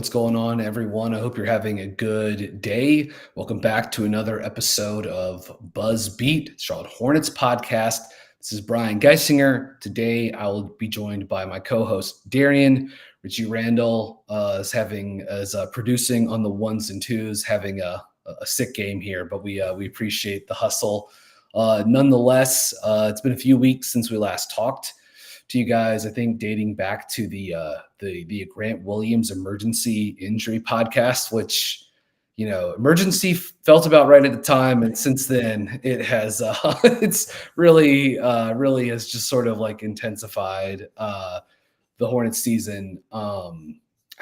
what's going on, everyone? I hope you're having a good day. Welcome back to another episode of Buzz Beat, Charlotte Hornets podcast. This is Brian Geisinger. Today, I will be joined by my co-host Darian. Richie Randall is producing on the ones and twos, having a sick game here, but we appreciate the hustle. Nonetheless, it's been a few weeks since we last talked to you guys. I think dating back to the Grant Williams emergency injury podcast, which emergency felt about right at the time, and since then it has it's really has just sort of like intensified the Hornets season. I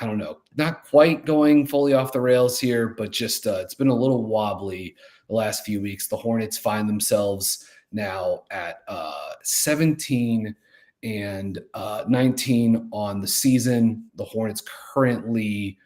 don't know, not quite going fully off the rails here, but just it's been a little wobbly the last few weeks. The Hornets find themselves now at 17 and 19 on the season. The Hornets currently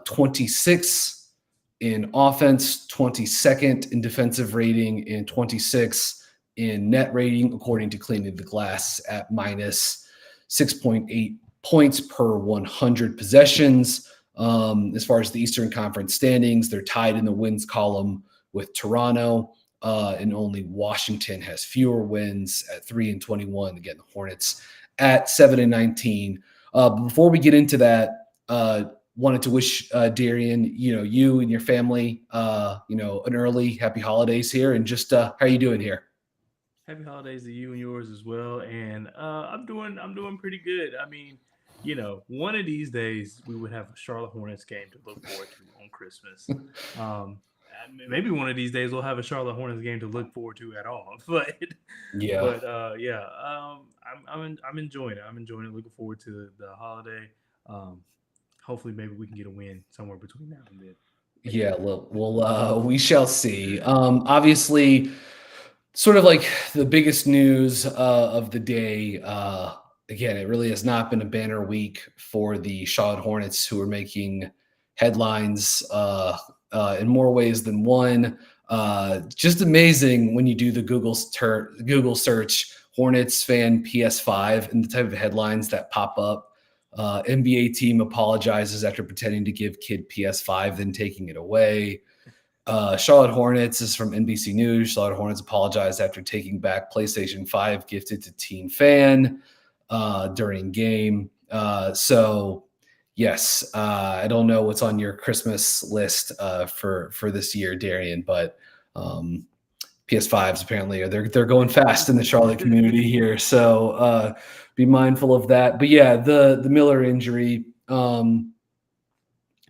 26 in offense, 22nd in defensive rating, and 26 in net rating, according to Cleaning the Glass, at minus 6.8 points per 100 possessions. As far as the Eastern Conference standings, they're tied in the wins column with Toronto. And only Washington has fewer wins at 3-21. Again, the Hornets at 7-19. Before we get into that, wanted to wish Darian, you and your family, an early happy holidays here, and just how are you doing here? Happy holidays to you and yours as well. And I'm doing pretty good. I mean, one of these days we would have a Charlotte Hornets game to look forward to on Christmas. Maybe one of these days we'll have a Charlotte Hornets game to look forward to at all. But Yeah, I'm enjoying it. I'm enjoying it. Looking forward to the holiday. Um, Hopefully, maybe we can get a win somewhere between now and then. yeah. We shall see. Obviously, sort of like the biggest news of the day. Again, it really has not been a banner week for the Charlotte Hornets, who are making headlines in more ways than one. Just amazing when you do the Google search Hornets fan PS5 and the type of headlines that pop up. NBA team apologizes after pretending to give kid PS5, then taking it away. Charlotte Hornets is from NBC News. Charlotte Hornets apologized after taking back PlayStation 5 gifted to teen fan during game. Yes, I don't know what's on your Christmas list for this year, Darian, but PS5s apparently they're going fast in the Charlotte community here. So be mindful of that. But yeah, the Miller injury.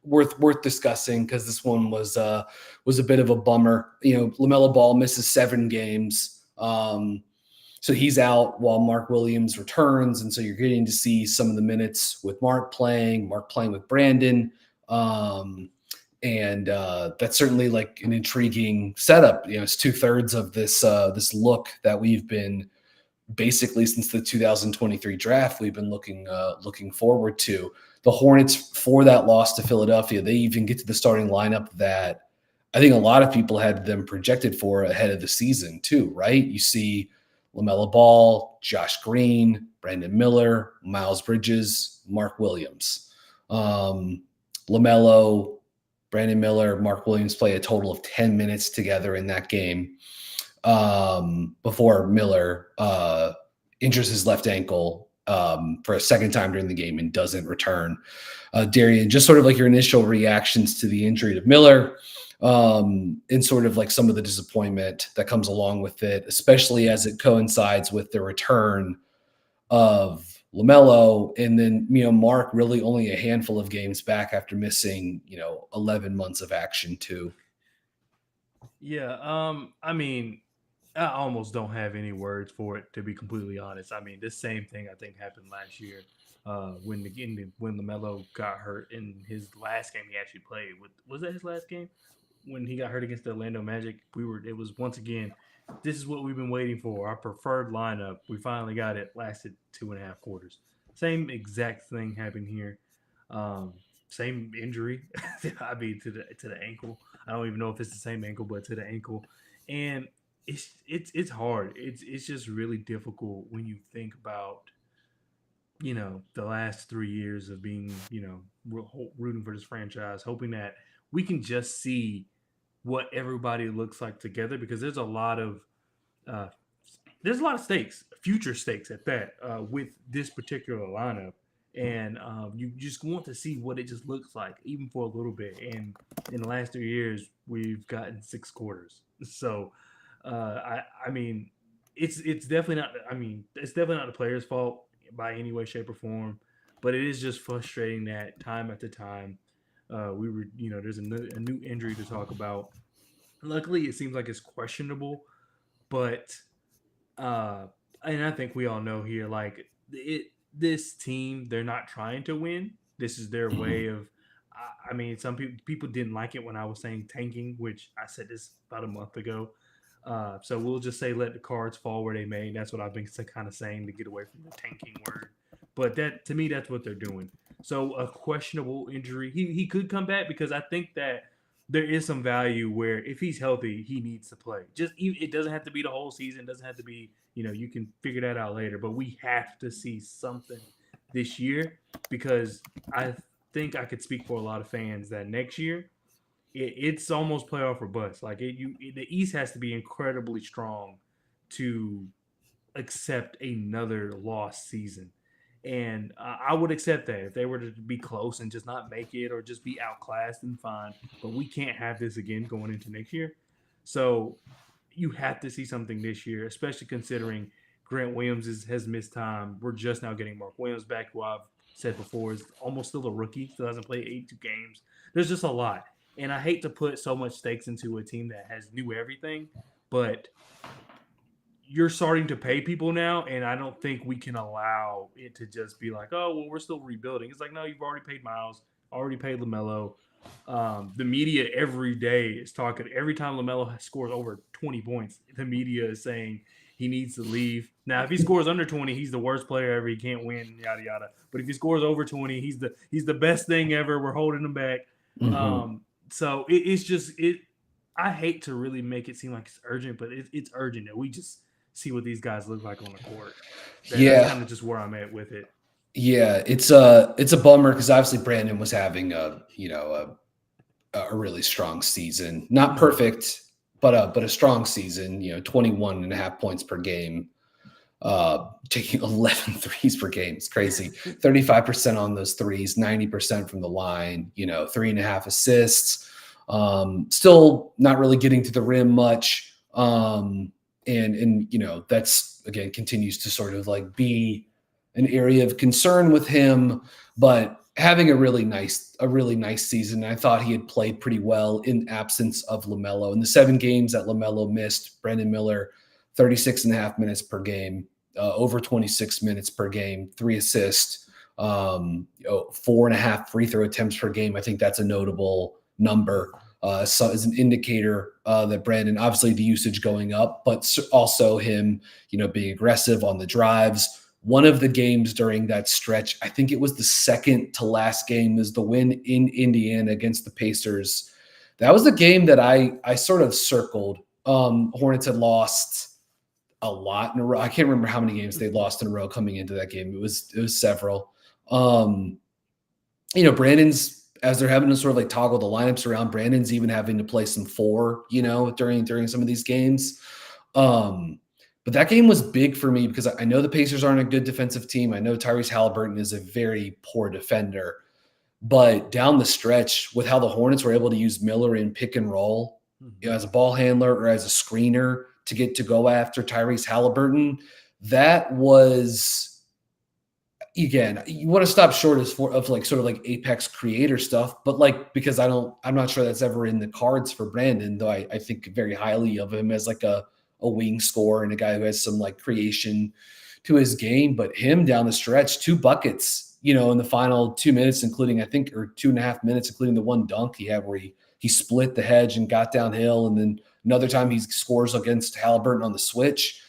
Worth discussing, because this one was a bit of a bummer. LaMelo Ball misses 7 games, so he's out while Mark Williams returns, and so you're getting to see some of the minutes with Mark playing with Brandon, and that's certainly like an intriguing setup. It's 2/3 of this look that we've been basically since the 2023 draft we've been looking forward to. The Hornets, for that loss to Philadelphia, they even get to the starting lineup that I think a lot of people had them projected for ahead of the season too, right? You see LaMelo Ball, Josh Green, Brandon Miller, Miles Bridges, Mark Williams. LaMelo, Brandon Miller, Mark Williams play a total of 10 minutes together in that game before Miller injures his left ankle for a second time during the game and doesn't return. Darian, just sort of like your initial reactions to the injury to Miller, and sort of like some of the disappointment that comes along with it, especially as it coincides with the return of LaMelo, and then Mark really only a handful of games back after missing 11 months of action too. Yeah, I mean, I almost don't have any words for it, to be completely honest. I mean, this same thing I think happened last year when Lamelo got hurt in his last game he actually played. Was that his last game when he got hurt against the Orlando Magic? It was once again. This is what we've been waiting for. Our preferred lineup. We finally got it. Lasted 2.5 quarters. Same exact thing happened here. Um, Same injury. I mean, to the ankle. I don't even know if it's the same ankle, but to the ankle, and it's hard. It's just really difficult when you think about the last 3 years of being, rooting for this franchise, hoping that we can just see what everybody looks like together because uh, there's a lot of stakes, future stakes at that, with this particular lineup, and you just want to see what it just looks like, even for a little bit. And in the last 3 years, we've gotten 6 quarters. So, I mean, it's definitely not. I mean, it's definitely not the players' fault by any way, shape, or form. But it is just frustrating that time after time, there's a new injury to talk about. Luckily, it seems like it's questionable, but uh, and I think we all know here, like this team, they're not trying to win. This is their Mhm. way of. I mean, some people didn't like it when I was saying tanking, which I said this about a month ago. So we'll just say let the cards fall where they may. That's what I've been kind of saying to get away from the tanking word. But that to me, that's what they're doing. So a questionable injury, he could come back because I think that there is some value where if he's healthy, he needs to play. It doesn't have to be the whole season. It doesn't have to be, you can figure that out later. But we have to see something this year because I think I could speak for a lot of fans that next year it's almost playoff or bust. The East has to be incredibly strong to accept another lost season. And I would accept that if they were to be close and just not make it or just be outclassed and fine. But we can't have this again going into next year. So you have to see something this year, especially considering Grant Williams has missed time. We're just now getting Mark Williams back, who I've said before is almost still a rookie, still hasn't played 82 games. There's just a lot. And I hate to put so much stakes into a team that has knew everything, but you're starting to pay people now, and I don't think we can allow it to just be like, oh, well, we're still rebuilding. It's like, no, you've already paid Miles, already paid LaMelo. The media every day is talking. Every time LaMelo scores over 20 points, the media is saying he needs to leave. Now, if he scores under 20, he's the worst player ever. He can't win, yada yada. But if he scores over 20, he's the best thing ever. We're holding him back. Mhm. So it's just it. I hate to really make it seem like it's urgent, but it's urgent that we just see what these guys look like on the court. That's Yeah, kind of just where I'm at with it. yeah, it's a bummer because obviously Brandon was having a really strong season. Not Mm-hmm. perfect, but a strong season. 21 and a half points per game, taking 11 threes per game. It's crazy. 35% on those threes, 90% from the line. 3.5 assists. Still not really getting to the rim much. And that's again continues to sort of like be an area of concern with him, but having a really nice season. I thought he had played pretty well in absence of LaMelo. In the 7 games that LaMelo missed, Brandon Miller, 36 and a half minutes per game, over 26 minutes per game, 3 assists, 4.5 free throw attempts per game. I think that's a notable number. So as an indicator that Brandon, obviously the usage going up, but also him, being aggressive on the drives. One of the games during that stretch, I think it was the second to last game, is the win in Indiana against the Pacers. That was the game that I sort of circled. Hornets had lost a lot in a row. I can't remember how many games they lost in a row coming into that game. It was several. Um, Brandon's, as they're having to sort of like toggle the lineups around, Brandon's even having to play some four, during some of these games. Um, but that game was big for me because I know the Pacers aren't a good defensive team. I know Tyrese Halliburton is a very poor defender. But down the stretch, with how the Hornets were able to use Miller in pick and roll, Mm-hmm. as a ball handler or as a screener to get to go after Tyrese Halliburton, that was, again, you want to stop short of like sort of like apex creator stuff, but like because I'm not sure that's ever in the cards for Brandon, though I think very highly of him as like a wing scorer and a guy who has some like creation to his game. But him down the stretch, 2 buckets, in the final 2 minutes, including I think, or 2.5 minutes, including the one dunk he had where he split the hedge and got downhill, and then another time he scores against Halliburton on the switch.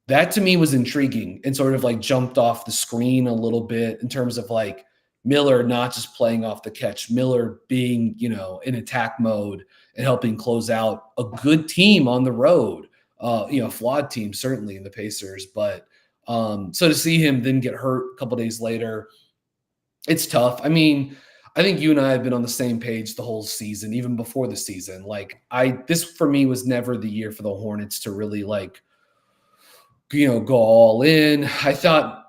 That to me was intriguing and sort of like jumped off the screen a little bit in terms of like Miller not just playing off the catch, Miller being, in attack mode and helping close out a good team on the road. Flawed team certainly in the Pacers, but So to see him then get hurt a couple days later, it's tough. I mean, I think you and I have been on the same page the whole season, even before the season. Like this for me was never the year for the Hornets to really like, go all in. I thought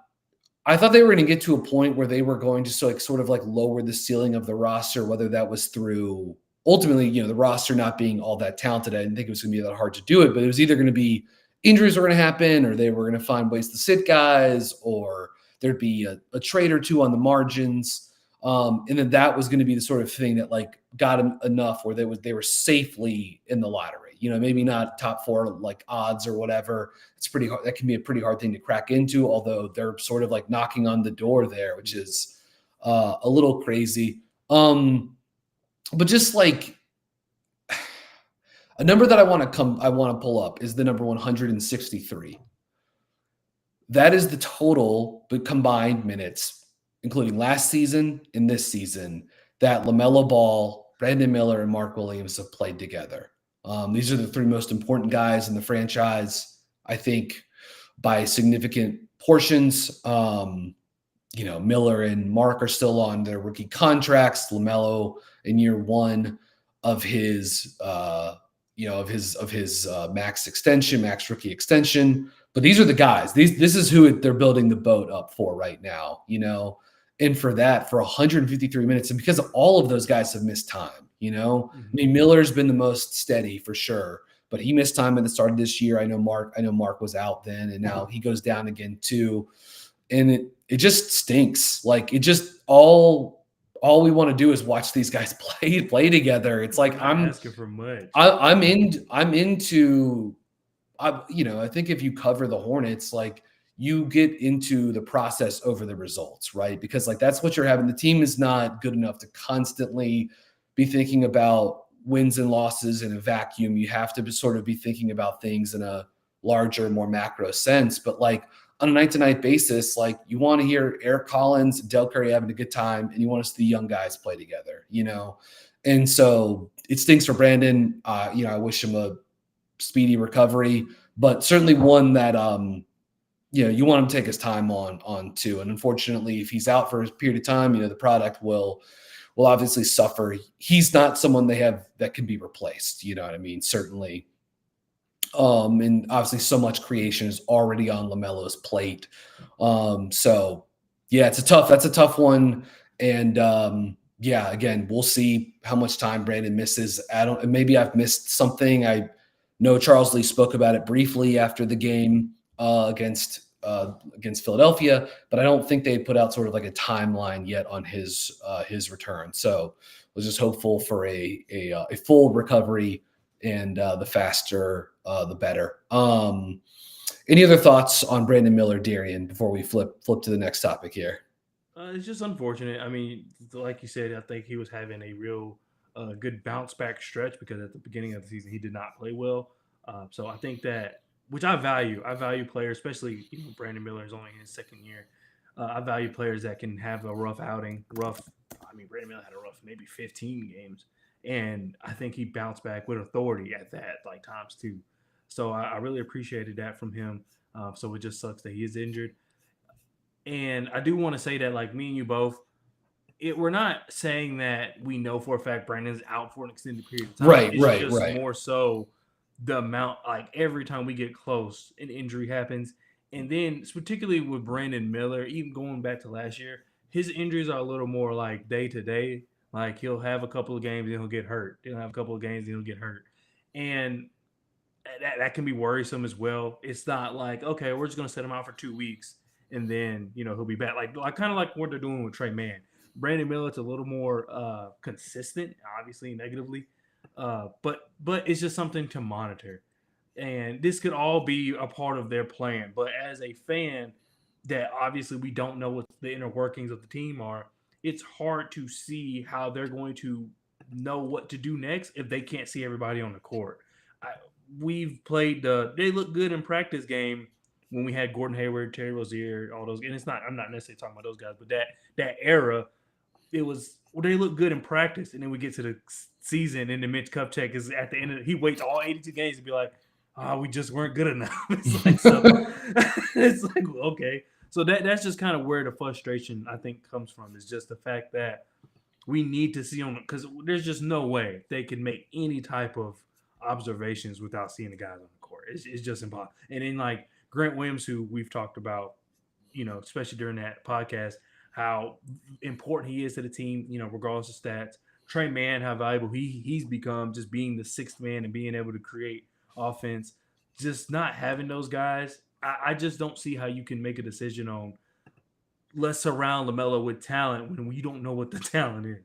they were going to get to a point where they were going to sort of like lower the ceiling of the roster, whether that was through ultimately, the roster not being all that talented. I didn't think it was going to be that hard to do it, but it was either going to be injuries were going to happen, or they were going to find ways to sit guys, or there'd be a trade or two on the margins. And then that was going to be the sort of thing that like got them enough where they were safely in the lottery. Maybe not top four like odds or whatever. It's pretty hard. That can be a pretty hard thing to crack into, although they're sort of like knocking on the door there, which is a little crazy. But just like a number that I want to pull up is the number 163. That is the total, but combined minutes, including last season and this season, that LaMelo Ball, Brandon Miller, and Mark Williams have played together. These are the three most important guys in the franchise, I think, by significant portions. Miller and Mark are still on their rookie contracts. LaMelo in year one of his, max rookie extension. But these are the guys. This is who they're building the boat up for right now. And for 153 minutes, and because all of those guys have missed time. I mean, Miller's been the most steady for sure, but he missed time at the start of this year. I know Mark was out then, and now he goes down again too. And it just stinks. Like it just all we want to do is watch these guys play together. It's like I'm asking for much. I'm into. I think if you cover the Hornets, like you get into the process over the results, right? Because like that's what you're having. The team is not good enough to constantly be thinking about wins and losses in a vacuum. You have to sort of be thinking about things in a larger, more macro sense. But like on a night-to-night basis, like you want to hear Eric Collins, Del Curry having a good time, and you want to see the young guys play together, And so it stinks for Brandon. I wish him a speedy recovery, but certainly one that you want him to take his time on too. And unfortunately, if he's out for a period of time, the product will obviously suffer. He's not someone they have that can be replaced. You know what I mean? Certainly. And obviously so much creation is already on LaMelo's plate. So yeah, that's a tough one. And again, we'll see how much time Brandon misses. Maybe I've missed something. I know Charles Lee spoke about it briefly after the game against Philadelphia, but I don't think they put out sort of like a timeline yet on his return. So I was just hopeful for a full recovery, and the faster the better. Any other thoughts on Brandon Miller, Darian, before we flip to the next topic here? It's just unfortunate. I mean, like you said, I think he was having a real good bounce back stretch because at the beginning of the season he did not play well. So I think that, which I value. I value players, especially Brandon Miller is only in his second year. I value players that can have a rough outing. I mean, Brandon Miller had a rough maybe 15 games, and I think he bounced back with authority at that, like times two. So I really appreciated that from him. So it just sucks that he is injured. And I do want to say that, like me and you both, we're not saying that we know for a fact Brandon's out for an extended period of time. Right, it's right, just right. more so the amount, like every time we get close, an injury happens. And then, particularly with Brandon Miller, even going back to last year, his injuries are a little more like day to day. Like he'll have a couple of games and he'll get hurt. He'll have a couple of games and he'll get hurt. And that can be worrisome as well. It's not like, okay, we're just going to set him out for 2 weeks and then, he'll be back. Like kind of like what they're doing with Trey Mann. Brandon Miller's a little more consistent, obviously negatively, but it's just something to monitor. And this could all be a part of their plan. But as a fan, that obviously we don't know what the inner workings of the team are. It's hard to see how they're going to know what to do next if they can't see everybody on the court. We've played they look good in practice game when we had Gordon Hayward, Terry Rozier, all those. And I'm not necessarily talking about those guys, but that era, they look good in practice, and then we get to the season, and the Mitch Kupchak is at the end of he waits all 82 games to be like, we just weren't good enough. It's like so. It's like okay, so that's just kind of where the frustration I think comes from. Is just the fact that we need to see on because there's just no way they can make any type of observations without seeing the guys on the court. It's just impossible. And then like Grant Williams, who we've talked about, especially during that podcast, how important he is to the team, regardless of stats. Trey Mann, how valuable he's become just being the sixth man and being able to create offense. Just not having those guys, I just don't see how you can make a decision on let's surround LaMelo with talent when you don't know what the talent is.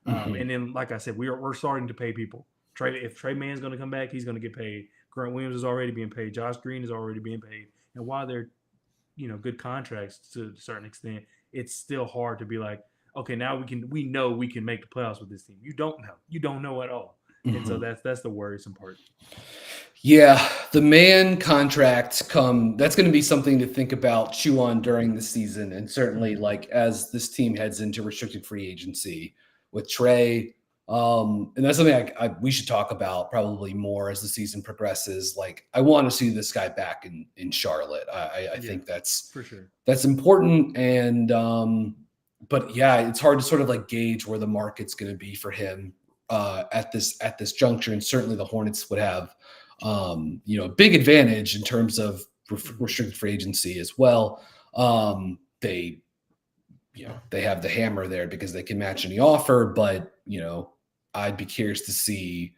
And then, like I said, we're starting to pay people. If Trey Mann's going to come back, he's going to get paid. Grant Williams is already being paid. Josh Green is already being paid. And while they're good contracts to a certain extent, it's still hard to be like, okay, now we know we can make the playoffs with this team. You don't know at all, and so that's the worrisome part. Yeah, the man contracts come. That's going to be something to think about, chew on during the season, and certainly like as this team heads into restricted free agency with Trey. And that's something we should talk about probably more as the season progresses. Like, I want to see this guy back in Charlotte. I think that's for sure. That's important. And but yeah, it's hard to sort of like gauge where the market's going to be for him at this juncture. And certainly the Hornets would have a big advantage in terms of restricted free agency as well. They have the hammer there because they can match any offer, but I'd be curious to see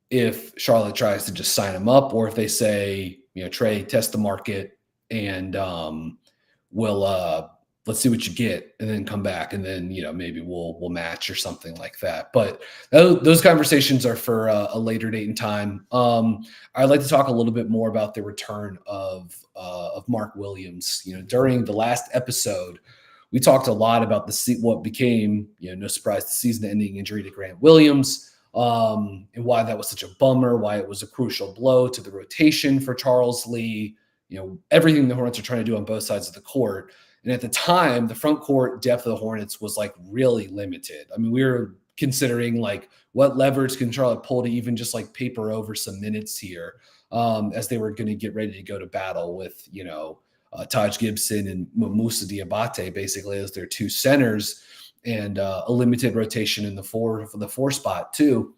if Charlotte tries to just sign him up, or if they say, Trey, test the market and we'll let's see what you get, and then come back, and then maybe we'll match or something like that. But those conversations are for a later date and time. I'd like to talk a little bit more about the return of Mark Williams. During the last episode, we talked a lot about what became, no surprise, the season-ending injury to Grant Williams, and why that was such a bummer, why it was a crucial blow to the rotation for Charles Lee, everything the Hornets are trying to do on both sides of the court. And at the time, the front court depth of the Hornets was like really limited. I mean, we were considering like what levers can Charlotte pull to even just like paper over some minutes here as they were going to get ready to go to battle with, Taj Gibson and Moussa Diabate basically as their two centers, and a limited rotation in the four spot too.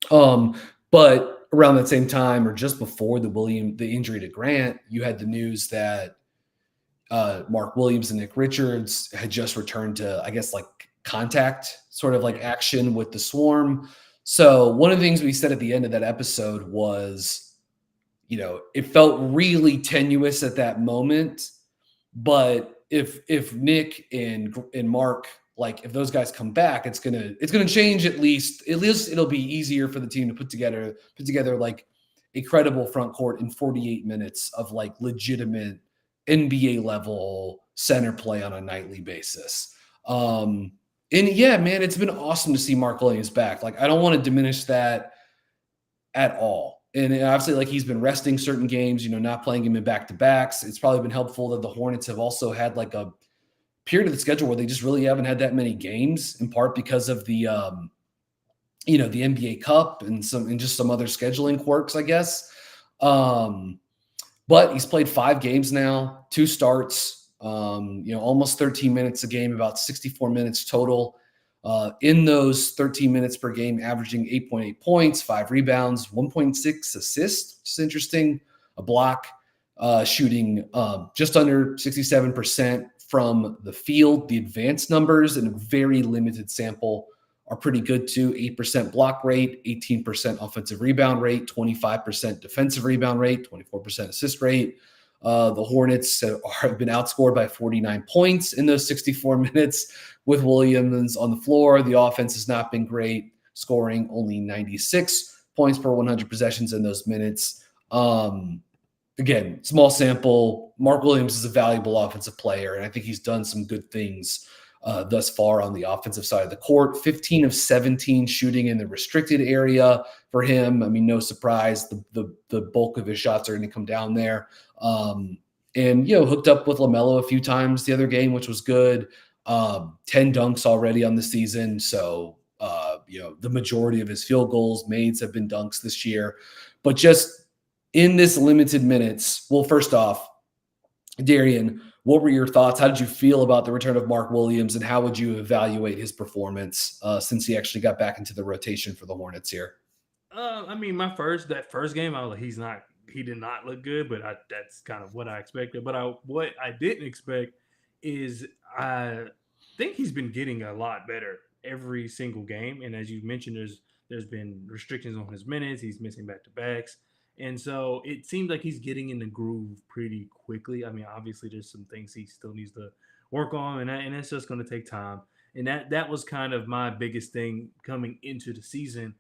But around that same time, or just before the injury to Grant, you had the news that Mark Williams and Nick Richards had just returned to, I guess, like contact sort of like action with the Swarm. So one of the things we said at the end of that episode was, it felt really tenuous at that moment, but if Nick and Mark, like if those guys come back, it's gonna change at least it'll be easier for the team to put together like a credible front court in 48 minutes of like legitimate NBA level center play on a nightly basis. And yeah, man, it's been awesome to see Mark Williams back. Like, I don't want to diminish that at all. And obviously, like, he's been resting certain games, not playing him in back-to-backs. It's probably been helpful that the Hornets have also had like a period of the schedule where they just really haven't had that many games, in part because of the, the NBA Cup and just some other scheduling quirks, I guess. But he's played 5 games now, 2 starts, almost 13 minutes a game, about 64 minutes total. In those 13 minutes per game, averaging 8.8 points, 5 rebounds, 1.6 assists, which is interesting, a block, shooting just under 67% from the field. The advanced numbers in a very limited sample are pretty good too. 8% block rate, 18% offensive rebound rate, 25% defensive rebound rate, 24% assist rate. The Hornets have been outscored by 49 points in those 64 minutes with Williams on the floor. The offense has not been great, scoring only 96 points per 100 possessions in those minutes. Again, small sample. Mark Williams is a valuable offensive player, and I think he's done some good things thus far on the offensive side of the court. 15 of 17 shooting in the restricted area for him. I mean, no surprise. The bulk of his shots are going to come down there. And, hooked up with LaMelo a few times the other game, which was good. 10 dunks already on the season. So, the majority of his field goals made have been dunks this year. But just in this limited minutes, well, first off, Darian, what were your thoughts? How did you feel about the return of Mark Williams, and how would you evaluate his performance since he actually got back into the rotation for the Hornets here? I mean, that first game, I was like, he did not look good, but that's kind of what I expected. But what I didn't expect is I think he's been getting a lot better every single game. And as you mentioned, there's been restrictions on his minutes. He's missing back to backs, and so it seems like he's getting in the groove pretty quickly. I mean, obviously, there's some things he still needs to work on, and it's just going to take time. And that was kind of my biggest thing coming into the season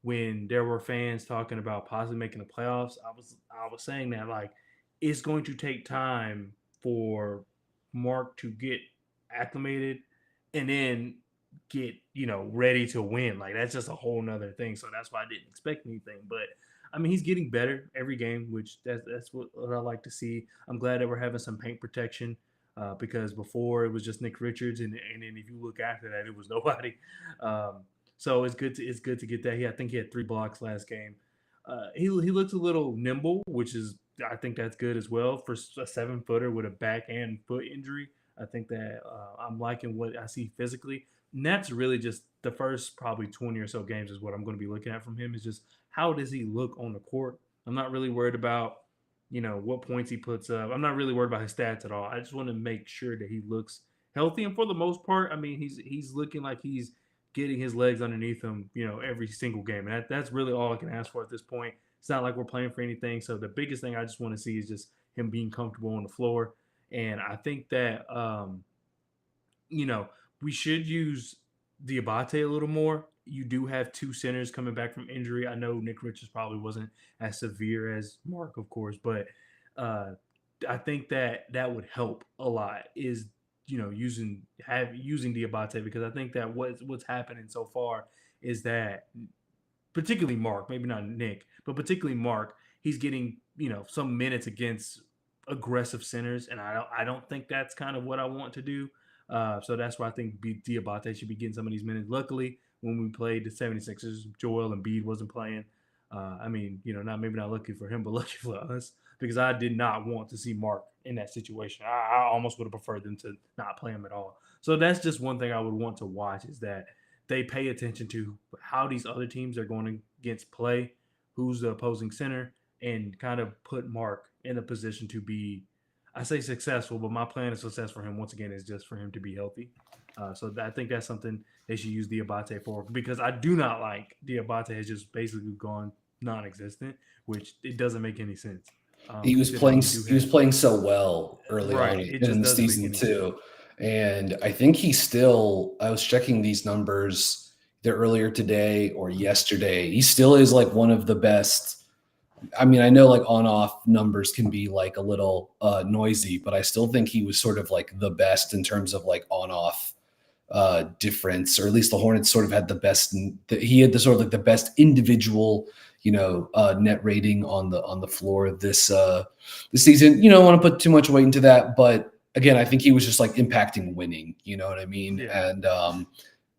when there were fans talking about possibly making the playoffs. I was saying that like it's going to take time for Mark to get acclimated and then get ready to win. Like that's just a whole nother thing. So that's why I didn't expect anything. But I mean, he's getting better every game, which that's what I like to see. I'm glad that we're having some paint protection. Because before it was just Nick Richards, and then if you look after that, it was nobody. Um, so it's good to get that. I think he had 3 blocks last game. He looks a little nimble, which is I think that's good as well for a 7 footer with a back and foot injury. I think that I'm liking what I see physically, and that's really just the first probably 20 or so games is what I'm going to be looking at from him. Is just how does he look on the court. I'm not really worried about what points he puts up. I'm not really worried about his stats at all. I just want to make sure that he looks healthy, and for the most part, I mean he's looking like he's getting his legs underneath him, every single game. And that's really all I can ask for at this point. It's not like we're playing for anything. So the biggest thing I just want to see is just him being comfortable on the floor. And I think that, you know, we should use Diabate a little more. You do have 2 centers coming back from injury. I know Nick Richards probably wasn't as severe as Mark, of course, but uh, I think that would help a lot. Is using Diabate, because I think that what's happening so far is that particularly Mark, maybe not Nick, but particularly Mark, he's getting some minutes against aggressive centers, and I don't think that's kind of what I want to do. So that's why I think Diabate should be getting some of these minutes. Luckily, when we played the 76ers, Joel Embiid wasn't playing. I mean, not lucky for him, but lucky for us, because I did not want to see Mark in that situation. I almost would have preferred them to not play him at all. So that's just one thing I would want to watch, is that they pay attention to how these other teams are going against play, who's the opposing center, and kind of put Mark in a position to be, I say successful, but my plan of success for him, once again, is just for him to be healthy. So I think that's something they should use Diabate for, because I do not like Diabate has just basically gone non-existent, which it doesn't make any sense. He was Considering playing we do he was have playing so well early on right, it in just the doesn't make season any sense. too. And I think he still, I was checking these numbers either earlier today or yesterday. He still is like one of the best. I mean, I know like on off numbers can be like a little noisy, but I still think he was sort of like the best in terms of like on off difference, or at least the Hornets sort of had the best. He had the sort of like the best individual, net rating on the floor this season. You don't want to put too much weight into that, but again, I think he was just like impacting winning. You know what I mean? Yeah,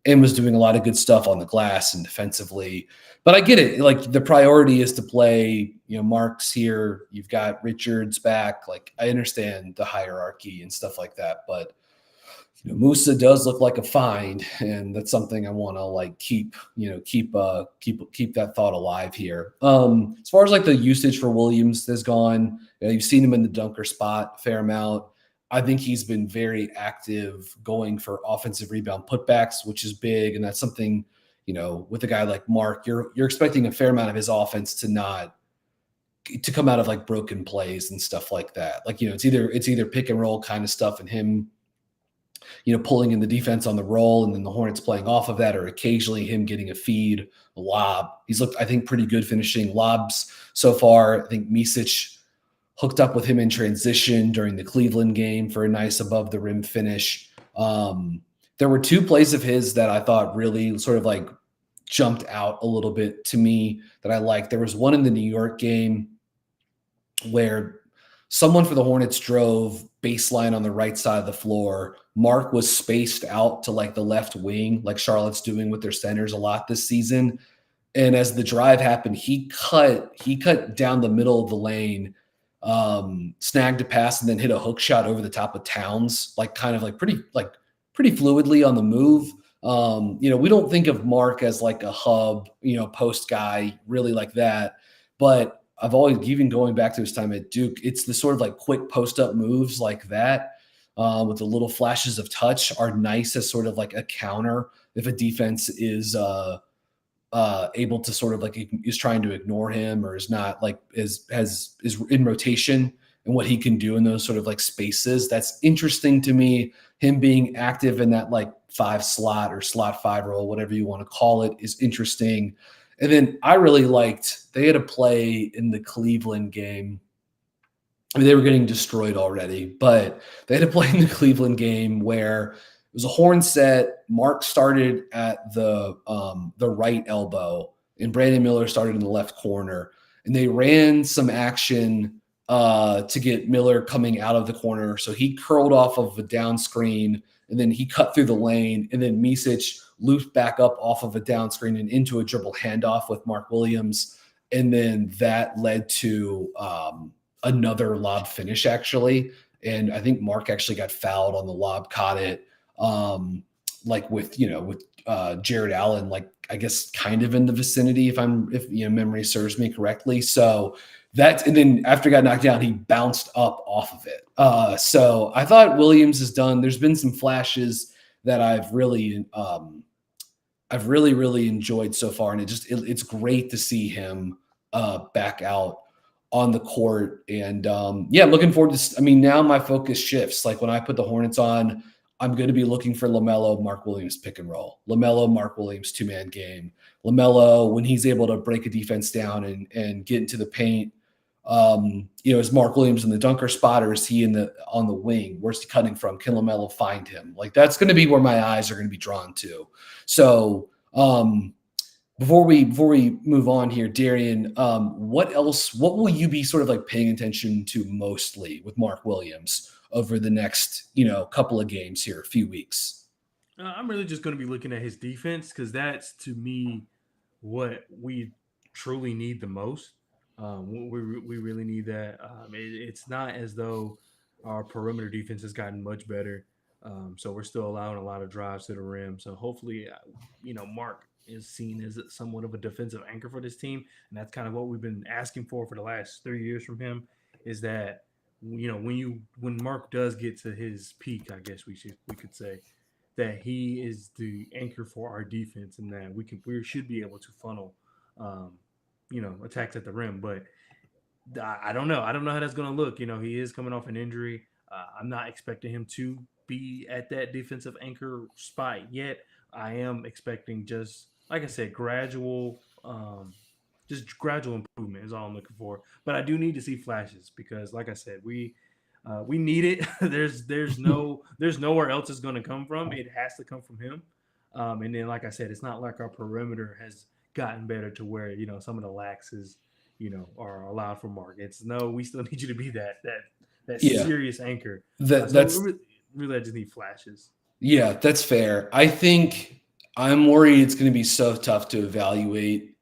And was doing a lot of good stuff on the glass and defensively. But I get it. Like the priority is to play, Mark's here. You've got Richards back. Like I understand the hierarchy and stuff like that. But Musa does look like a find, and that's something I want to like keep that thought alive here. As far as like the usage for Williams has gone, you've seen him in the dunker spot a fair amount. I think he's been very active going for offensive rebound putbacks, which is big, and that's something with a guy like Mark, you're expecting a fair amount of his offense to come out of like broken plays and stuff like that. Like it's either pick and roll kind of stuff and him pulling in the defense on the roll, and then the Hornets playing off of that, or occasionally him getting a feed, a lob. He's looked, I think, pretty good finishing lobs so far. I think Micic hooked up with him in transition during the Cleveland game for a nice above the rim finish. There were 2 plays of his that I thought really sort of like jumped out a little bit to me that I liked. There was one in the New York game where someone for the Hornets drove baseline on the right side of the floor. Mark was spaced out to like the left wing, like Charlotte's doing with their centers a lot this season. And as the drive happened, he cut down the middle of the lane, snagged a pass, and then hit a hook shot over the top of Towns, like kind of like pretty fluidly on the move. We don't think of Mark as like a hub, post guy really like that. But I've always, even going back to his time at Duke, it's the sort of like quick post up moves like that, with the little flashes of touch, are nice as sort of like a counter if a defense is able to sort of like is trying to ignore him, or is not like is in rotation, and what he can do in those sort of like spaces. That's interesting to me. Him being active in that like 5 slot or slot 5 role, whatever you want to call it, is interesting. And then I really liked, they had a play in the Cleveland game. I mean, they were getting destroyed already, but they had a play in the Cleveland game where it was a horn set. Mark started at the right elbow, and Brandon Miller started in the left corner. And they ran some action to get Miller coming out of the corner. So he curled off of a down screen, and then he cut through the lane, and then Micic looped back up off of a down screen and into a dribble handoff with Mark Williams. And then that led to another lob finish, actually. And I think Mark actually got fouled on the lob, caught it, like with Jared Allen, like I guess kind of in the vicinity, if memory serves me correctly. So and then after he got knocked down, he bounced up off of it. So I thought Williams is done. There's been some flashes that I've really really enjoyed so far, and it's great to see him back out on the court. And looking forward to. I mean, now my focus shifts. Like when I put the Hornets on, I'm going to be looking for LaMelo, Mark Williams pick and roll. LaMelo, Mark Williams 2-man game. LaMelo, when he's able to break a defense down and get into the paint, is Mark Williams in the dunker spot, or is he on the wing? Where's he cutting from? Can LaMelo find him? Like, that's going to be where my eyes are going to be drawn to. So before we move on here, Darian, what will you be sort of like paying attention to mostly with Mark Williams over the next, couple of games here, a few weeks? I'm really just going to be looking at his defense, because that's, to me, what we truly need the most. We really need that. It's not as though our perimeter defense has gotten much better. So we're still allowing a lot of drives to the rim. So hopefully, Mark is seen as somewhat of a defensive anchor for this team, and that's kind of what we've been asking for the last 3 years from him. Is that when Mark does get to his peak, I guess we could say that he is the anchor for our defense, and that we should be able to funnel, attacks at the rim. But I don't know. I don't know how that's going to look. He is coming off an injury. I'm not expecting him to be at that defensive anchor spot yet. I am expecting, just like I said, gradual improvement is all I'm looking for. But I do need to see flashes, because, like I said, we need it. there's nowhere else it's going to come from. It has to come from him. And then, like I said, it's not like our perimeter has gotten better to where some of the laxes are allowed for Mark. It's no, we still need you to be that serious anchor. That's really, I just need flashes. Yeah, that's fair. I think I'm worried it's going to be so tough to evaluate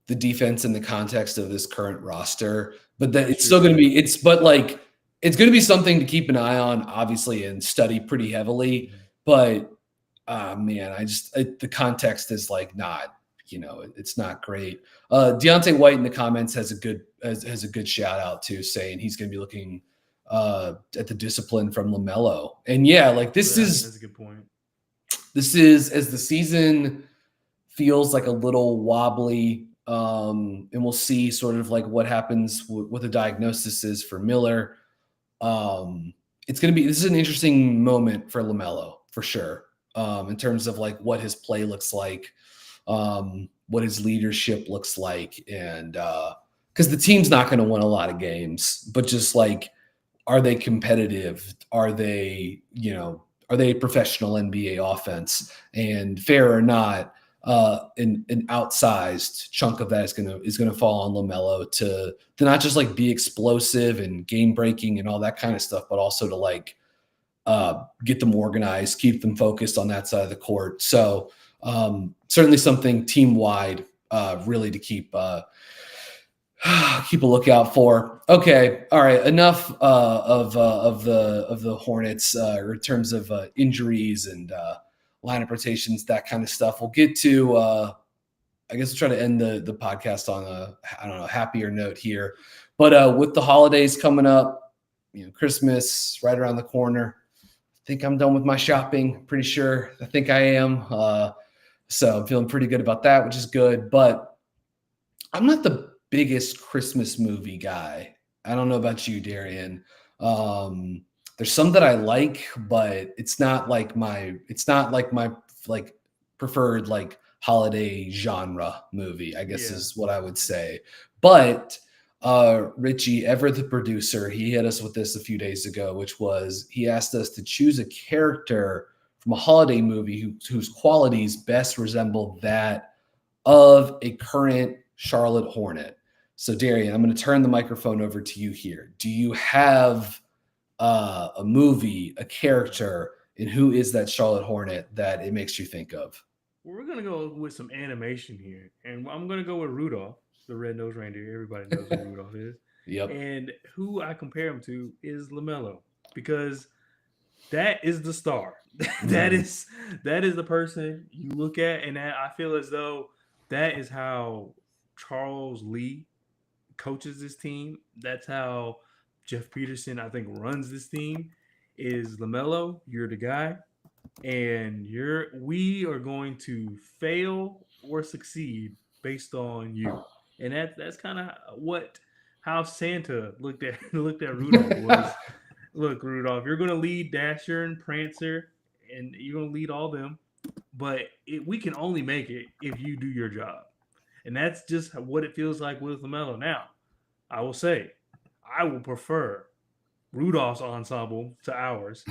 the defense in the context of this current roster, but that it's still going to be, it's going to be something to keep an eye on, obviously, and study pretty heavily. But man, the context is like not, it's not great. Deontay White in the comments has a good shout out too, saying he's going to be looking at the discipline from LaMelo. And that's a good point. This is, as the season feels like a little wobbly, and we'll see sort of like what happens, what the diagnosis is for Miller. This is an interesting moment for LaMelo for sure, in terms of like what his play looks like, what his leadership looks like. And because the team's not going to win a lot of games, but just like, are they competitive? Are they a professional NBA offense? And fair or not, an outsized chunk of that is gonna fall on LaMelo to not just like be explosive and game breaking and all that kind of stuff, but also to like get them organized, keep them focused on that side of the court. So certainly something team wide really to keep keep a lookout for. Okay, all right. Enough of the Hornets in terms of injuries and lineup rotations, that kind of stuff. We'll get to. I guess we'll try to end the podcast on a happier note here. But with the holidays coming up, Christmas right around the corner. I think I'm done with my shopping. Pretty sure. I think I am. So I'm feeling pretty good about that, which is good. But I'm not the biggest Christmas movie guy. I don't know about you, Darian. There's some that I like, but it's not like my like preferred like holiday genre movie, I guess Yeah. is what I would say. But Richie, ever the producer, he hit us with this a few days ago, which was he asked us to choose a character from a holiday movie whose qualities best resemble that of a current Charlotte Hornet. So, Darian, I'm going to turn the microphone over to you here. Do you have a movie, a character, and who is that Charlotte Hornet that it makes you think of? We're gonna go with some animation here, and I'm gonna go with Rudolph, the red-nosed reindeer. Everybody knows who Rudolph is, Yep. and who I compare him to is Lamelo, because that is the star. that Mhm. is that is the person you look at, and that I feel as though that is how Charles Lee coaches this team. That's how Jeff Peterson, I think, runs this team. Is Lamelo? You're the guy, and we are going to fail or succeed based on you. And that's kind of what how Santa looked at looked at Rudolph was, look, Rudolph, you're going to lead Dasher and Prancer, and you're going to lead all them, but we can only make it if you do your job. And that's just what it feels like with Lamelo. Now, I will say, I will prefer Rudolph's ensemble to ours,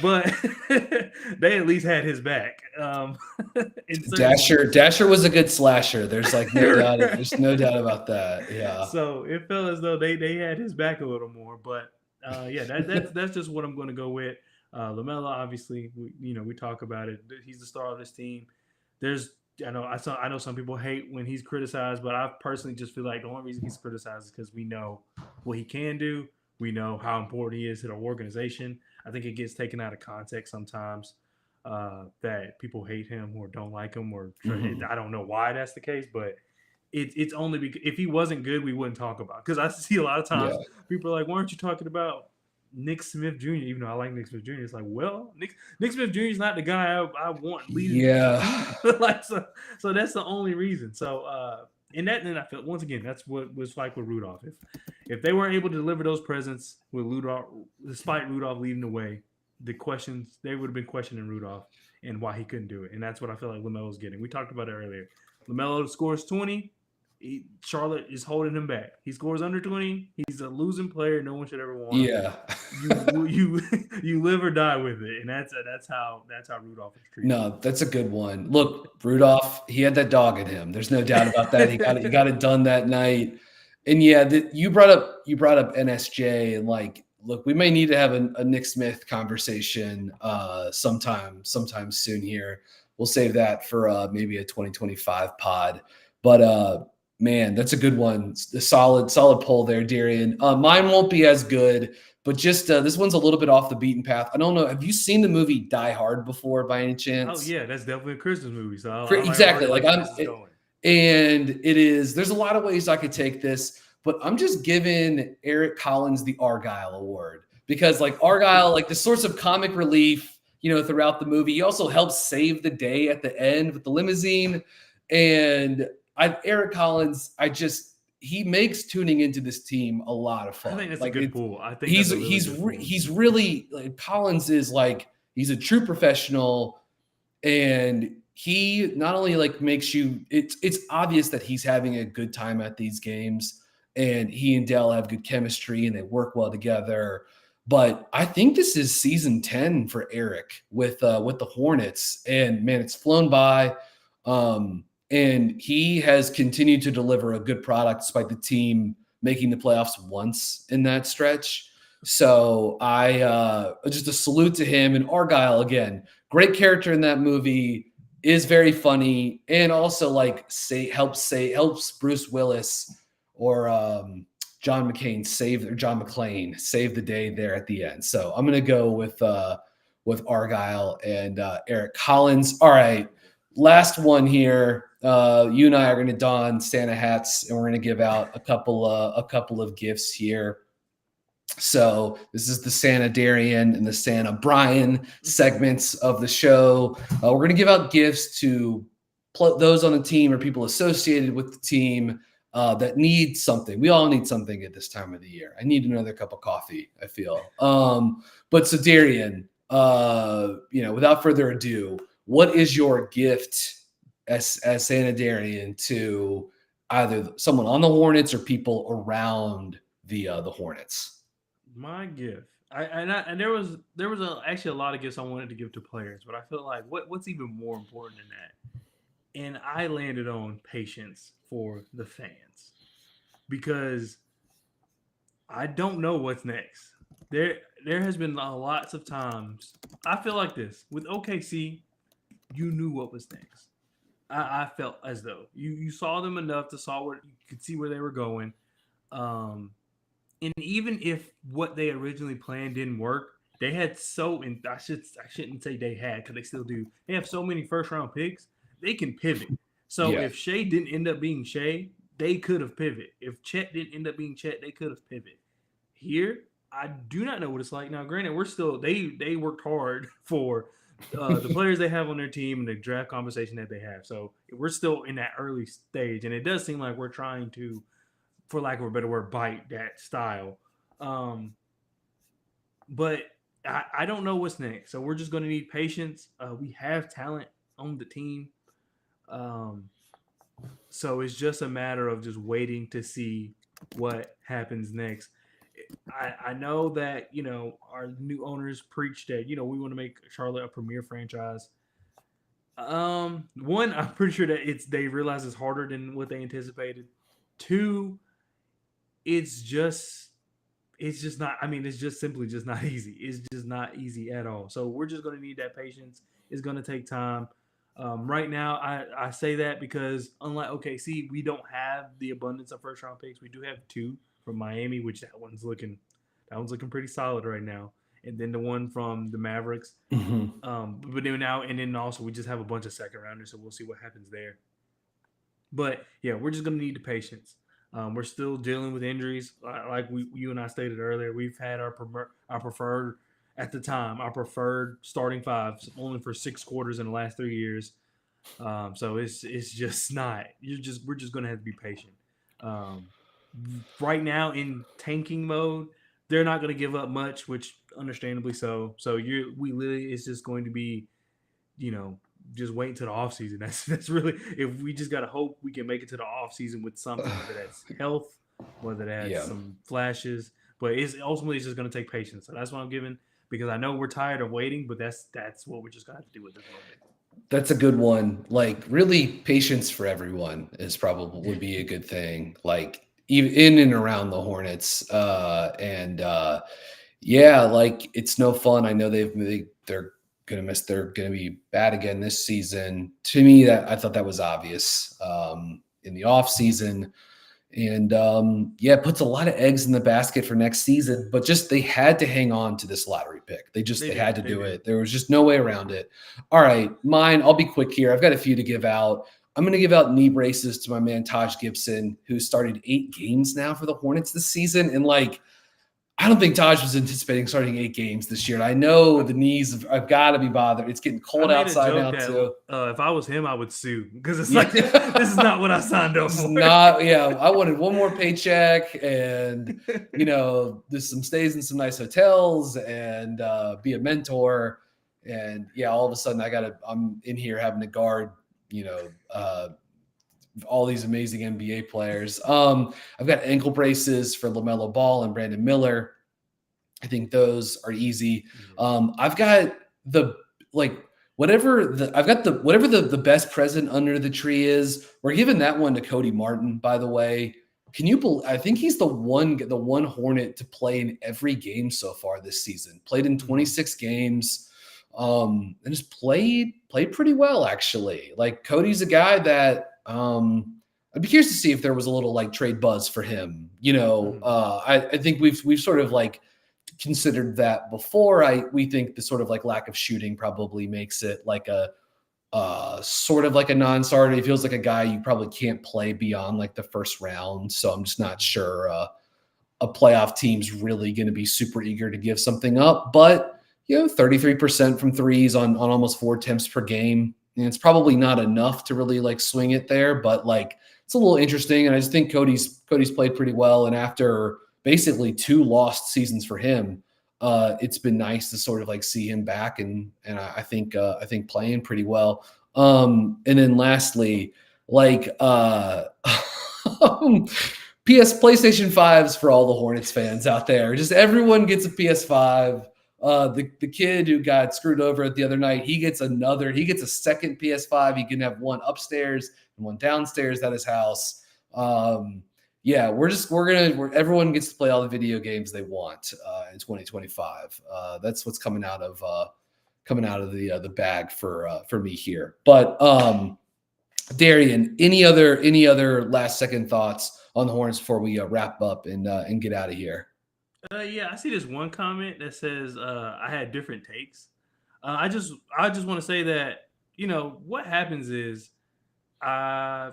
but they at least had his back in certain Dasher moments. Dasher was a good slasher. There's like no doubt. There's no doubt about that. Yeah. So it felt as though they had his back a little more. But yeah, that's just what I'm going to go with. Lamelo, obviously, we talk about it. He's the star of this team. There's I know some people hate when he's criticized, but I personally just feel like the only reason he's criticized is because we know what he can do. We know how important he is to the organization. I think it gets taken out of context sometimes, that people hate him or don't like him, or Mhm. I don't know why that's the case, but it's only because if he wasn't good, we wouldn't talk about. Because I see a lot of times Yeah. people are like, "Why aren't you talking about Nick Smith Jr.?" Even though I like Nick Smith Jr., it's like, well, Nick Smith Jr. is not the guy I want leading the Yeah. team. Like so that's the only reason. So and I feel once again that's what was like with Rudolph. If they weren't able to deliver those presents with Rudolph, despite Rudolph leading the way, the questions they would have been questioning Rudolph and why he couldn't do it. And that's what I feel like Lamelo's getting. We talked about it earlier. Lamelo scores 20. Charlotte is holding him back. He scores under 20. He's a losing player. No one should ever want him. Yeah. You live or die with it, and that's how Rudolph is treated. No, that's a good one. Look, Rudolph, he had that dog in him. There's no doubt about that. He got it done that night. And yeah, you brought up NSJ, and like, look, we may need to have a Nick Smith conversation sometime soon here. We'll save that for maybe a 2025 pod. But man, that's a good one. A solid poll there, Darian. Mine won't be as good, but just this one's a little bit off the beaten path. I don't know. Have you seen the movie Die Hard before by any Oh chance? yeah, that's definitely a Christmas movie. So I Exactly. already Like like where this is going. and it is. There's a lot of ways I could take this, but I'm just giving Eric Collins the Argyle Award because, like, Argyle, like the source of comic relief, throughout the movie. He also helps save the day at the end with the limousine, and Eric Collins, he makes tuning into this team a lot of I think fun. that's a Like good pull. I think he's that's a really he's good pull. he's really like Collins is like he's a true professional, and he not only like makes you it's obvious that he's having a good time at these games, and he and Dell have good chemistry and they work well together. But I think this is season 10 for Eric with the Hornets, and man, it's flown by. And he has continued to deliver a good product despite the team making the playoffs once in that stretch. So I just a salute to him. And Argyle, again, great character in that movie. is very funny, and also like helps Bruce Willis or John McClane save the day there at the end. So I'm gonna go with Argyle and Eric Collins. All right, last one here. You and I are gonna don Santa hats, and we're gonna give out a couple of gifts here. So this is the Santa Darian and the Santa Brian segments of the show. We're going to give out gifts to those on the team or people associated with the team that need something. We all need something at this time of the year. I need another cup of coffee, I feel. But so Darian, without further ado, what is your gift as Santa Darian to either someone on the Hornets or people around the Hornets? My gift. And there was actually a lot of gifts I wanted to give to players, but I feel like what's even more important than that. And I landed on patience for the fans because I don't know what's next. There has been lots of times I feel like this with OKC. You knew what was next. I felt as though you saw them enough to saw where you could see where they were going. Um, and even if what they originally planned didn't work, they had and I shouldn't say they had because they still do. They have so many first round picks, they can pivot. So Yeah. if Shea didn't end up being Shea, they could have pivot. If Chet didn't end up being Chet, they could have pivot. Here, I do not know what it's like. Now, granted, we're still they worked hard for the players they have on their team and the draft conversation that they have. So we're still in that early stage, and it does seem like we're trying to, for lack of a better word, bite that style. Um, but I don't know what's next. So we're just going to need patience. We have talent on the team. Um, so it's just a matter of just waiting to see what happens next. I know that, our new owners preach that, we want to make Charlotte a premier franchise. One, I'm pretty sure that they realize it's harder than what they anticipated. Two, it's just not, it's just simply just not easy. It's just not easy at all. So we're just going to need that patience. It's going to take time. Right now, I say that because unlike OKC, we don't have the abundance of first round picks. We do have two from Miami, which that one's looking pretty solid right now. And then the one from the Mavericks. Mm-hmm. But then now, and then also we just have a bunch of second rounders, so we'll see what happens there. But yeah, we're just gonna need the patience. We're still dealing with injuries, like you and I stated earlier. We've had our preferred at the time our preferred starting five only for 6 quarters in the last 3 years. So it's just not. We're just gonna have to be patient. Um, right now in tanking mode, they're not gonna give up much, which understandably so. So we literally it's just going to be, you know, just wait until the off season. That's really, if we just gotta hope we can make it to the off season with something, whether that's health, whether that's Yeah. some flashes. But it's just gonna take patience. So that's what I'm giving because I know we're tired of waiting, but that's what we're just gonna have to do at this moment. That's a good one. Like, really, patience for everyone is probably would be a Yeah. good thing. Like, even in and around the Hornets, and yeah, like it's no fun. I know they're gonna miss. They're gonna be bad again this season. To me, that I thought that was obvious in the off season. And yeah, it puts a lot of eggs in the basket for next season. But just they had to hang on to this lottery pick. They had to They do did. it. There was just no way around it. All right, mine. I'll be quick here. I've got a few to give out. I'm going to give out knee braces to my man Taj Gibson, who started 8 games now for the Hornets this season, and like I don't think Taj was anticipating starting 8 games this year. I know the knees have got to be bothered. It's getting I cold made a outside joke now that too. if I was him, I would sue because it's Yeah. like this is not what I signed up This is for. not, yeah. I wanted one more paycheck and, there's some stays in some nice hotels and be a mentor. And yeah, all of a sudden I'm in here having to guard, all these amazing NBA players. I've got ankle braces for LaMelo Ball and Brandon Miller. I think those are easy. I've got the like whatever the best present under the tree is. We're giving that one to Cody Martin, by the way. Can you believe? I think he's the one Hornet to play in every game so far this season. Played in 26 games. and just played pretty well actually. Like Cody's a guy that I'd be curious to see if there was a little like trade buzz for him. Mhm. I think we've sort of like considered that before. We think the sort of like lack of shooting probably makes it like a sort of like a non-starter. He feels like a guy you probably can't play beyond like the first round. So I'm just not sure a playoff team's really going to be super eager to give something up. But 33% from threes on almost 4 attempts per game. And it's probably not enough to really like swing it there, but like it's a little interesting. And I just think Cody's played pretty well. And after basically 2 lost seasons for him, it's been nice to sort of like see him back and I think playing pretty well. And then lastly, like PS PlayStation 5s for all the Hornets fans out there. Just everyone gets a PS5. The kid who got screwed over the other night, he gets a second PS5. He can have one upstairs and one downstairs at his house. Yeah, everyone gets to play all the video games they want in 2025. That's what's coming out of the bag for me here. But Darian, any other last second thoughts on the Hornets before we wrap up and get out of here? Yeah, I see this one comment that says I had different takes. I just want to say that what happens is uh,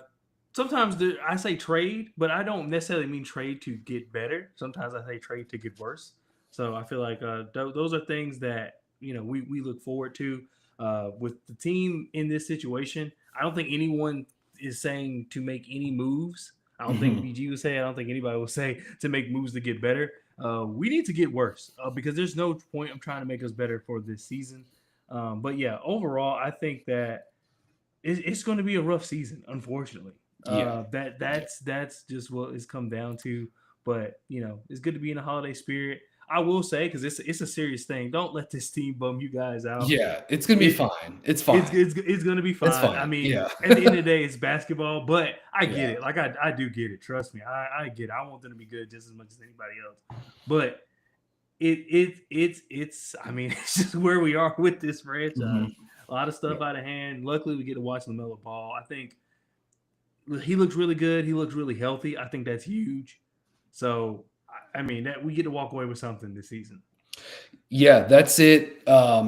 sometimes I say trade, but I don't necessarily mean trade to get better. Sometimes I say trade to get worse. So I feel like those are things that we look forward to with the team in this situation. I don't think anyone is saying to make any moves. I don't think Mhm. BG would say. I don't think anybody will say to make moves to get better. We need to get worse because there's no point of trying to make us better for this season. But yeah, overall, I think that it's going to be a rough season, unfortunately. Yeah. That Yeah. that's just what it's come down to. But it's good to be in the holiday spirit. I will say because it's a serious thing. Don't let this team bum you guys out. Yeah. It's gonna be It fine. It's it's fine. it's gonna be It's fine. I fine. mean, Yeah. at the end of the day, it's basketball, but I Yeah. get it. Like I do get it. Trust me, I get it. I want them to be good just as much as anybody else. But it's I mean it's just where we are with this franchise. Mhm. A lot of Yeah. stuff out of hand. Luckily, we get to watch LaMelo ball. I think he looks really good. He looks really healthy. I think that's huge. So I mean that we get to walk away with something this season. Yeah, that's it. I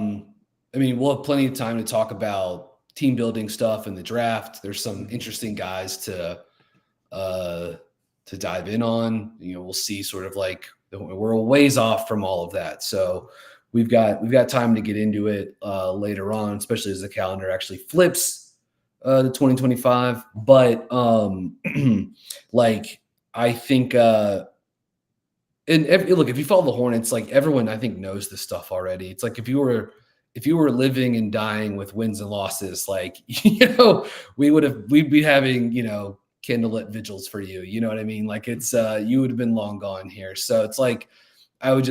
mean, we'll have plenty of time to talk about team building stuff in the draft. There's some Mhm. interesting guys uh to dive in on. We'll see sort of like we're a ways off from all of that. So we've got time to get into it later on, especially as the calendar actually flips to 2025. But like I think look, if you follow the Hornets, like everyone, I think knows this stuff already. It's like if you were living and dying with wins and losses, like we'd be having candlelit vigils for you. You know what I mean? Like it's you would have been long gone here. So it's like I would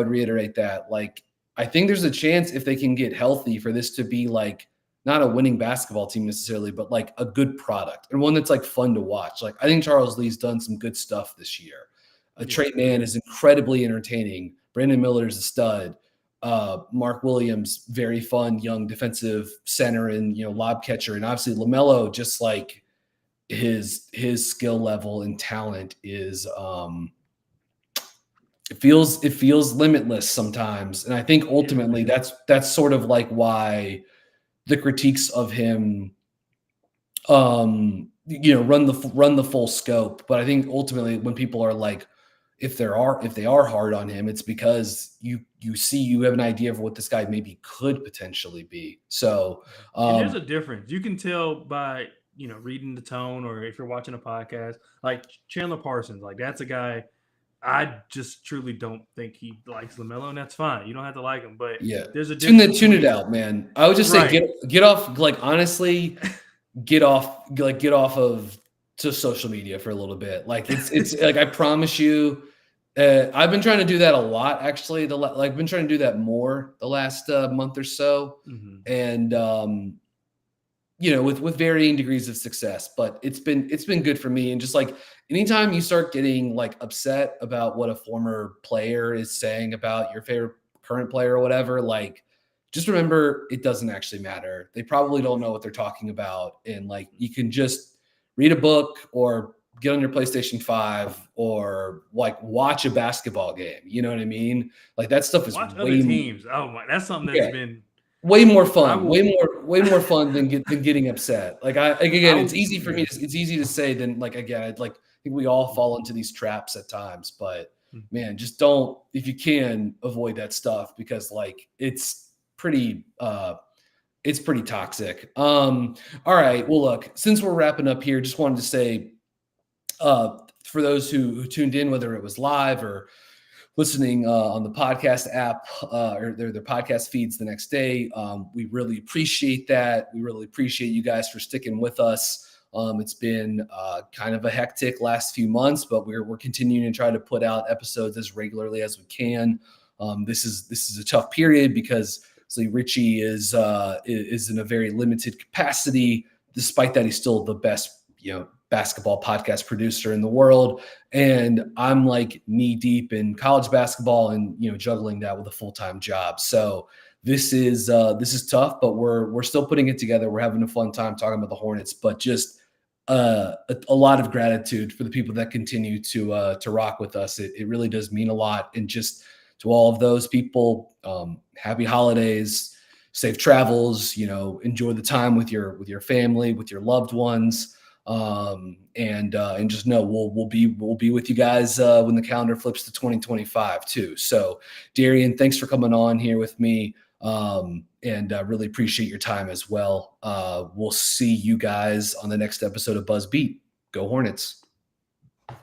reiterate that. Like I think there's a chance if they can get healthy for this to be like not a winning basketball team necessarily, but like a good product and one that's like fun to watch. Like I think Charles Lee's done some good stuff this year. Yeah. Trey Mann is incredibly entertaining. Brandon Miller is a stud. Mark Williams, very fun young defensive center and lob catcher, and obviously Lamelo, just like his skill level and talent is it feels limitless sometimes, and I think Yeah, for ultimately sure. that's sort of like why the critiques of him run the full scope. But I think ultimately when people are like, if they are hard on him, it's because you have an idea of what this guy maybe could potentially be. So And there's a um difference. You can tell by reading the tone, or if you're watching a podcast, like Chandler Parsons. Like that's a guy I just truly don't think he likes Lamelo, and that's fine. You don't have to like him, but yeah, there's a tune difference it tune it between out, man. I would just say right. get off, like honestly, get off of to social media for a little bit. Like it's like I promise you, I've been trying to do that a lot actually. Like I've been trying to do that more the last month or so, Mhm. and with varying degrees of success. But it's been good for me. And just like anytime you start getting like upset about what a former player is saying about your favorite current player or whatever, like just remember it doesn't actually matter. They probably don't know what they're talking about. And like, you can just read a book or get on your PlayStation 5 or like watch a basketball game. You know what I mean? Like that stuff is Watch other teams. Oh my, that's something that's yeah, been. way more I fun, will. way more fun than getting upset. Like again, I it's will. easy for me. Yeah. It's easy to say than like again. I'd like I think we all fall into these traps at times, but man, just don't if you can avoid that stuff because like it's pretty toxic. All right. Well, look, since we're wrapping up here, just wanted to say for those who tuned in, whether it was live or listening on the podcast app or their podcast feeds the next day. We really appreciate that. We really appreciate you guys for sticking with us. It's been kind of a hectic last few months, but we're continuing to try to put out episodes as regularly as we can. This is a tough period because Richie is in a very limited capacity. Despite that, he's still the best basketball podcast producer in the world, and I'm like knee deep in college basketball and juggling that with a full-time job. So this is tough, but we're still putting it together. We're having a fun time talking about the Hornets, but just a lot of gratitude for the people that continue to rock with us. It really does mean a lot, and just to all of those people, happy holidays, safe travels. Enjoy the time with your family, with your loved ones. And just know we'll be with you guys when the calendar flips to 2025 too. So Darian, thanks for coming on here with me. And really appreciate your time as well. We'll see you guys on the next episode of Buzz Beat. Go Hornets.